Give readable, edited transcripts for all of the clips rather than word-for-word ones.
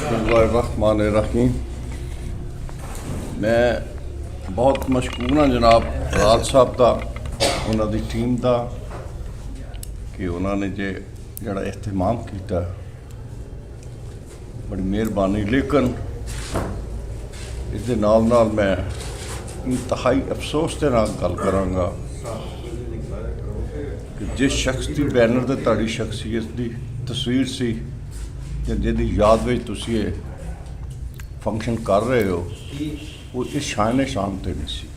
बिस्मिल्लाहिर्रहमानिर्रहीम। मैं बहुत मशकूर हाँ जनाब राज साहब का उन्होंने टीम का कि उन्होंने जड़ा एहतमाम किया, बड़ी मेहरबानी। लेकिन इस नाल मैं इंतहाई अफसोस के नाल गल करांगा कि जिस शख्स की बैनर ते तुहाडी शख्सियत की तस्वीर सी जिहदी याद में तुसीं ये फंक्शन कर रहे हो, वो इस शान शान ते नहीं सी।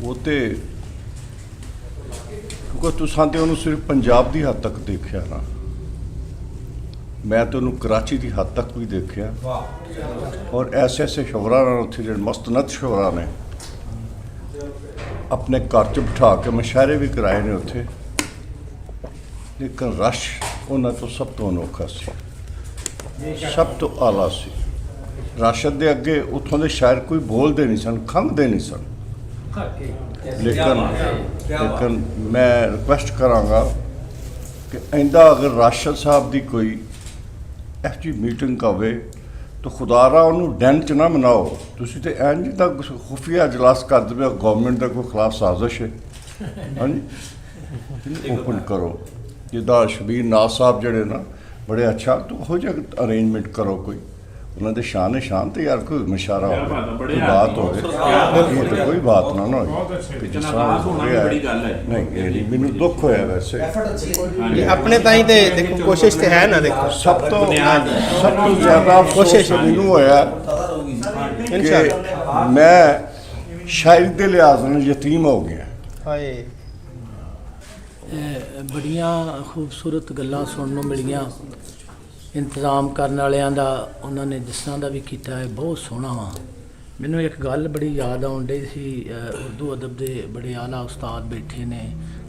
वो तो क्योंकि तुसां ते उन्होंने सिर्फ पंजाब की हद तक देखा ना, मैं तो उन्होंने कराची की हद तक भी देखा, और ऐसे ऐसे शोहरा ने उत्थे जो मस्तनद शोहरा ने अपने घर च बिठा के मुशायरे भी कराए ने उत्थे। लेकिन रश उन्होंने तो सब तो अनोखा सी, सब तो आला सी। राशद के अगे उतों के शायर कोई बोलते नहीं सन, खंघते नहीं सन। लेकिन मैं रिक्वेस्ट कराँगा कि आइंदा अगर राशद साहब की कोई एफ जी मीटिंग होवे तो खुदारा उन्होंने डैन च ना मनाओ। तुसीं तो एन जी तक खुफिया इजलास कर दे गौरमेंट का कोई खिलाफ साजिश है। हाँ जी, ओपन करो जिदा शबीर नाज साहब जड़े ना बड़े अच्छा, तो हो जाए अरेंजमेंट करो कोई उन्होंने शान तो यार कोई मुशारा हो, कोई बात हो, तो कोई बात ना हो जिस तरह नहीं। ये मैनू दुख होया वैसे अपने ताई ते देखो कोशिश तो है ना। देखो सब तो ज़्यादा कोशिश मैनू होया कि मैं शायरी के लिहाज नाल यतीम हो गया। बड़िया खूबसूरत गल्लां सुनने को मिलियां। इंतजाम करने वालियां दा उन्होंने जिस तरह का भी किया है बहुत सोहना वा। मैनू एक गल बड़ी याद आउण डई सी, उर्दू अदब के बड़े आला उस्ताद बैठे ने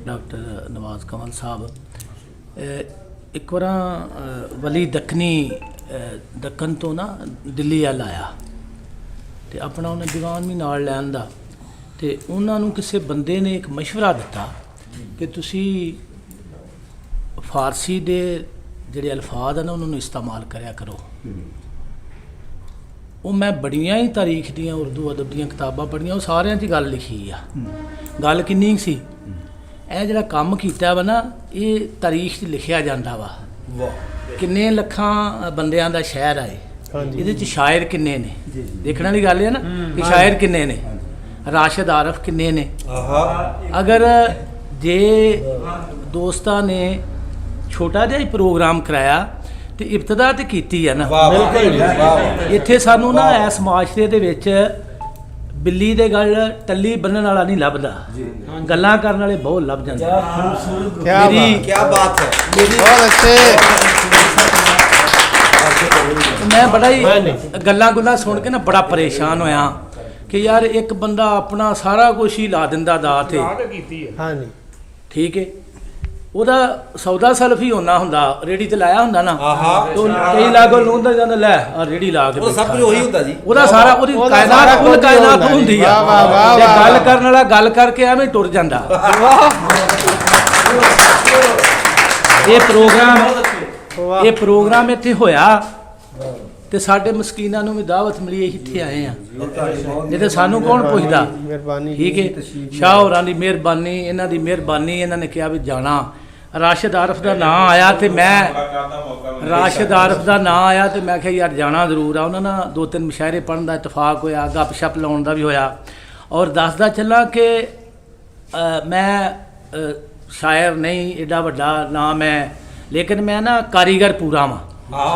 डॉक्टर नवाज कमल साहब। एक बार वली दक्कन तो ना दिल्ली अल आया तो अपना उन्हें दीवान भी नाल लैन दा, ते उन्होंने किसी बंदे ने एक मशवरा दिता कि तुसी फारसी दे ਜਿਹੜੇ अल्फाज है ना उन्होंने इस्तेमाल कराया करो। वो मैं बड़िया ही तारीख दियाँ उर्दू अदब दियाँ किताबां पढ़ियाँ, वो सारे च गल लिखी आ। गल किन्नी सी, यह जो काम किया वा ना ये तारीख च लिखिया जाता वा। किन्ने लखां बंदियां दा शहर आए, ये शायर किन्ने ने, देखने वाली गल है ना कि शायर किन्ने ने, राशिद आरफ किन्ने ने। अगर जे दोस्तां ने छोटा जिहा ही प्रोग्राम कराया तो इब्तदा तो की है ना। इत्थे सानू ना इस माशरे दे विच बिल्ली दे गल टल्ली बन्नण वाला नहीं लभदा, गल्लां करन वाले बहुत लभ जांदे। क्या बात है, बहुत अच्छे। मैं बड़ा ही गल्लां गुल्लां सुन के ना बड़ा परेशान होया कि यार एक बंदा अपना सारा कुछ ही ला दिंदा दा ते। ठीक है, ਉਹਦਾ सौदा सल्फ ही होना हुंदा, रेड़ी ते लाया हुंदा ना, तो कई लागो लुंदा ਜਾਂਦਾ ਲੈ ਆ रेड़ी ला के ਉਹ ਸਭ ਕੁਝ ਉਹੀ ਹੁੰਦਾ ਜੀ। ਉਹਦਾ ਸਾਰਾ ਉਹਦੀ ਕਾਇਨਾਤ ਕੁੱਲ ਕਾਇਨਾਤ ਹੁੰਦੀ ਆ। ਤੇ ਗੱਲ ਕਰਨ ਵਾਲਾ ਗੱਲ ਕਰਕੇ ਐਵੇਂ ਟੁਰ ਜਾਂਦਾ। ਇਹ ਪ੍ਰੋਗਰਾਮ ਇੱਥੇ ਹੋਇਆ ਤੇ ਸਾਡੇ ਮਸਕੀਨਾਂ ਨੂੰ ਵੀ ਦਾਵਤ ਮਿਲੀ, ਇੱਥੇ ਆਏ ਆ। ਨਹੀਂ ਤੇ ਸਾਨੂੰ ਕੌਣ ਪੁੱਛਦਾ। ਠੀਕ ਹੈ, ਸ਼ਾਹ ਹੋਰਾਂ ਦੀ ਮਿਹਰਬਾਨੀ, ਇਹਨਾਂ ਦੀ ਮਿਹਰਬਾਨੀ, ਇਹਨਾਂ ਨੇ ਕਿਹਾ ਵੀ ਜਾਣਾ। राशिद आरफ का नाँ आया तो मैं राशिद आरफ का नाँ आया तो मैं क्या यार जाना जरूर आ। उन्होंने 2-3 मुशायरे पढ़ने का इतफाक होया, गपशप लाने का भी होया। और दसदा चला कि मैं शायर नहीं एडा वड्डा ना मैं, लेकिन मैं ना कारीगर पूरा वां।